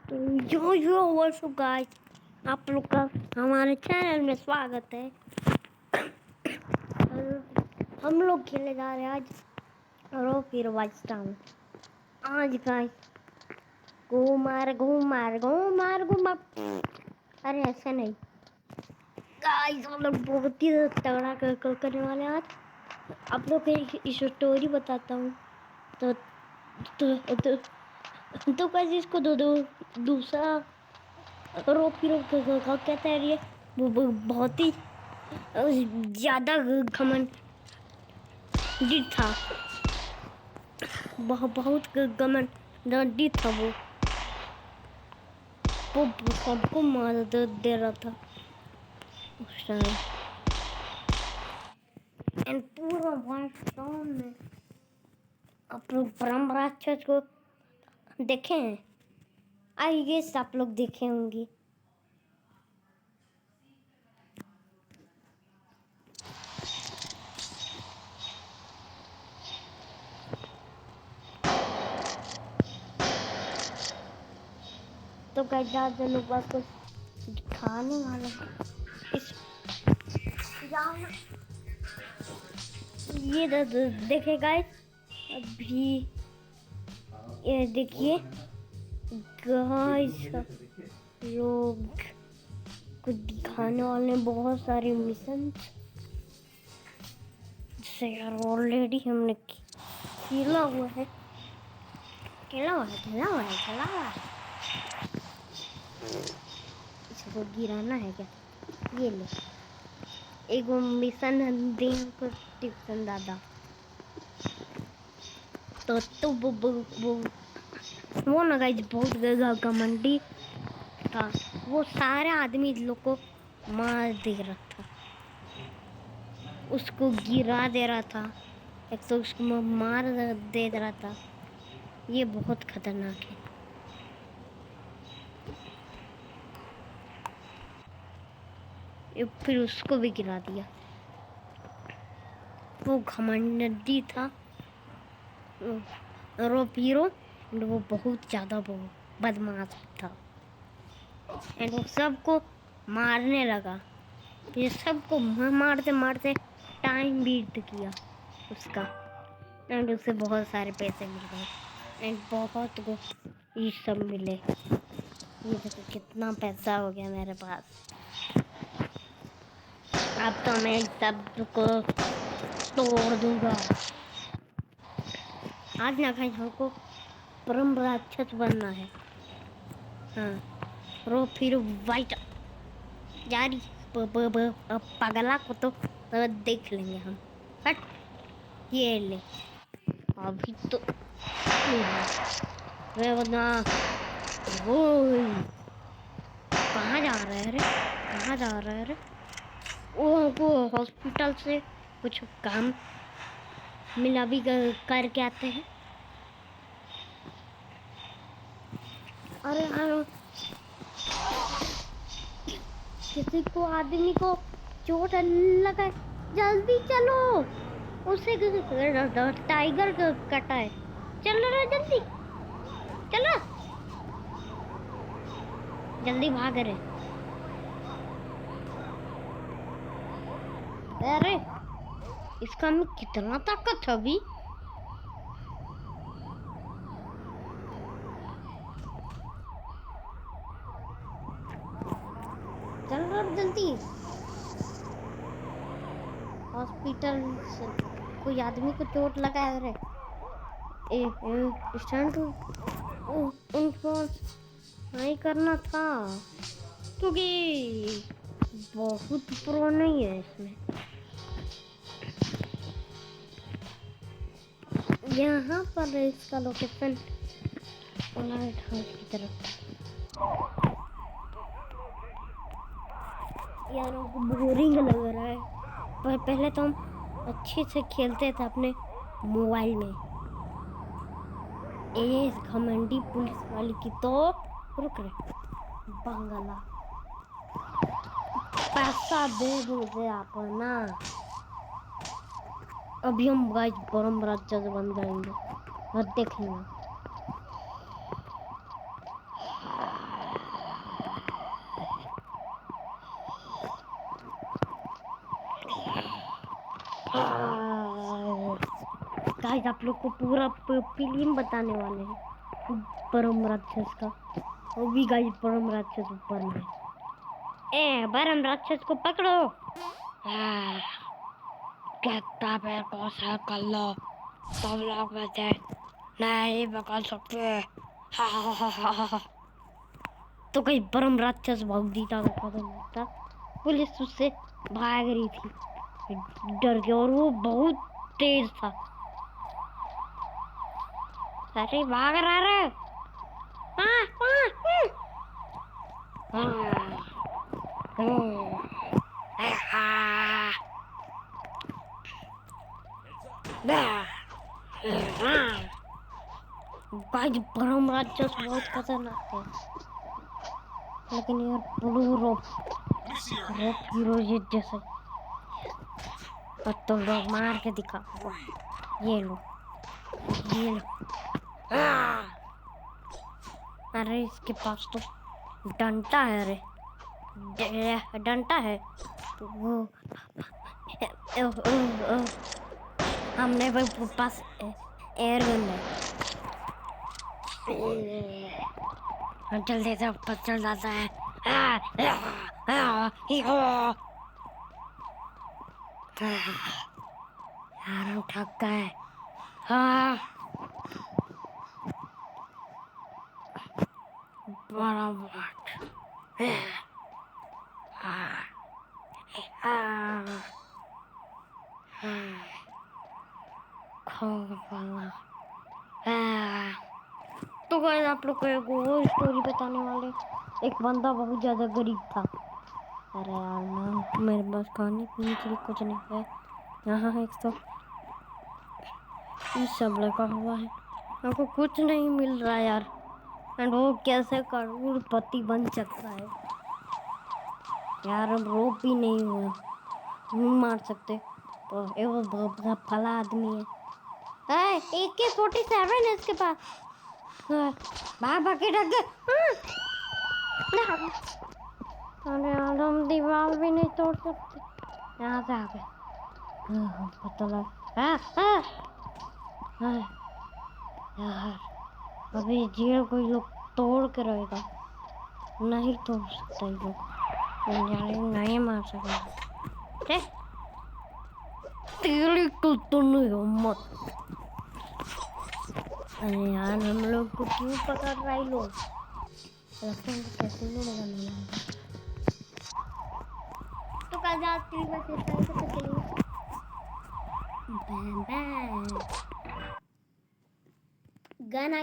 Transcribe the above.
तो यो वर्षो गाइस, आप लोग का हमारे चैनल में स्वागत है। हम लोग खेलने जा रहे हैं आज रो फिर वाइस्टाम। आज गाइस गो मार गो मार गो मार गो मार। अरे ऐसे नहीं गाइस, हम लोग बहुत ही तगड़ा करने वाले हैं आज। आप लोग को एक स्टोरी बताता हूँ। तो तो गाइस इसको दूसरा रो फिर कहते हैं ये वो बहुत ही ज्यादा घमंडी था। बहुत घमंडी था वो सबको मार दे रहा था उस टाइम। एंड पूरा वाइल्ड में आप लोग परम राक्षस को देखे हैं? आई गेस आप लोग देखे होंगे। तो कई ज़्यादा लोग आपको दिखाने वाले इस ये देखे गाइस, अभी ये देखिए गाइस, लोग को दिखाने वाले बहुत सारे मिशन जैसे यार ऑलरेडी हमने खेला हुआ है। इसको गिराना है क्या? ये ले एक मिशन दे हमको टिप्सन दादा। तो वो ना गाइस बहुत घमंडी था। वो सारे आदमी लोग को मार दे रहा था, उसको गिरा दे रहा था, एक तो उसको मार दे रहा था। ये बहुत खतरनाक है। फिर उसको भी गिरा दिया। वो घमंडी था रो पीरो, वो बहुत ज़्यादा बदमाश था। एंड वो सबको मारने लगा। ये सबको मारते मारते टाइम बीत गया उसका। एंड उसे बहुत सारे पैसे मिल गए एंड बहुत को ये सब मिले। ये देखो कितना पैसा हो गया मेरे पास। अब तो मैं सबको तोड़ दूंगा। आज ना कहीं हमको परम राक्षस बनना है। हाँ, रो फिर वाइट जारी पगला को तो देख लेंगे हम। हट, ये ले अभी तो वे बना। वो कहाँ जा रहे हैं रे? कहाँ जा रहे हैं रे? वो हॉस्पिटल से कुछ काम मिला भी करके आते हैं। अरे किसी को आदमी को चोट लगा, जल्दी चलो, उसे टाइगर कटा है। चलो रे जल्दी चलो, जल्दी भाग रे। अरे इसका में कितना ताकत है अभी। चल रहा जल्दी। हॉस्पिटल से कोई आदमी को चोट लगा है रे। स्टंट उनको नहीं करना था क्योंकि बहुत प्रो नहीं है इसमें। यहाँ पर इसका लोकेशन लाइट हाउस की तरफ। यार को बोरिंग लग रहा है, पर पहले तो हम अच्छे से खेलते थे अपने मोबाइल में। इस घमंडी पुलिस वाली की तो रुक रहे बंगला पैसा दे मुझे अपना। अभी हम गाइस परम राक्षस बन जाएंगे और देख लेना। गाइस आप लोग को पूरा फिल्म बताने वाले हैं परम राक्षस का। वो भी गाइस परम राक्षस ऊपर में ए परम राक्षस को पकड़ो। कहता मेरे को सर कर लो, सब लोग मुझे नहीं पकड़ सकते। तो कहीं परम राक्षस भाग जीता था। पुलिस उससे भाग रही थी डर के, और वो बहुत तेज था। अरे भाग रहा रे। गाइस परम राक्षस बहुत खतरनाक है, लेकिन यार ब्लू रोप हीरो ये जैसे और तुम लोग मार के दिखाओ। ये लो ये लो। अरे इसके पास तो डंडा है। अरे डंडा है तो वो हमने वो पास एयर गन है। जल्दी से ऊपर चल जाता है। यार हम थक गए। बड़ा तो गाइस आप लोग को एक और स्टोरी बताने वाले। एक बंदा बहुत ज़्यादा गरीब था। अरे यार ना मेरे पास खाने पीने के लिए कुछ नहीं है। यहाँ एक तो सब लगा हुआ है, आपको कुछ नहीं मिल रहा यार। एंड वो कैसे करोड़पति बन सकता है यार। हम रोप भी नहीं हुए, नहीं मार सकते। तो वो भला आदमी है। AK-47 है इसके पास। बाबा के डगे। अरे यार हम दीवार भी नहीं तोड़ सकते। यहाँ से आ गए। पता लगा यार अभी जेल कोई लोग तोड़ के रहेगा, नहीं तोड़ सकता ये लोग, नहीं मार सकता। तेरी तो नहीं हिम्मत। अरे यार हम लोग को क्यों पकड़ रहा है लोग? लगता है कैसे लोग तो कल जाती गन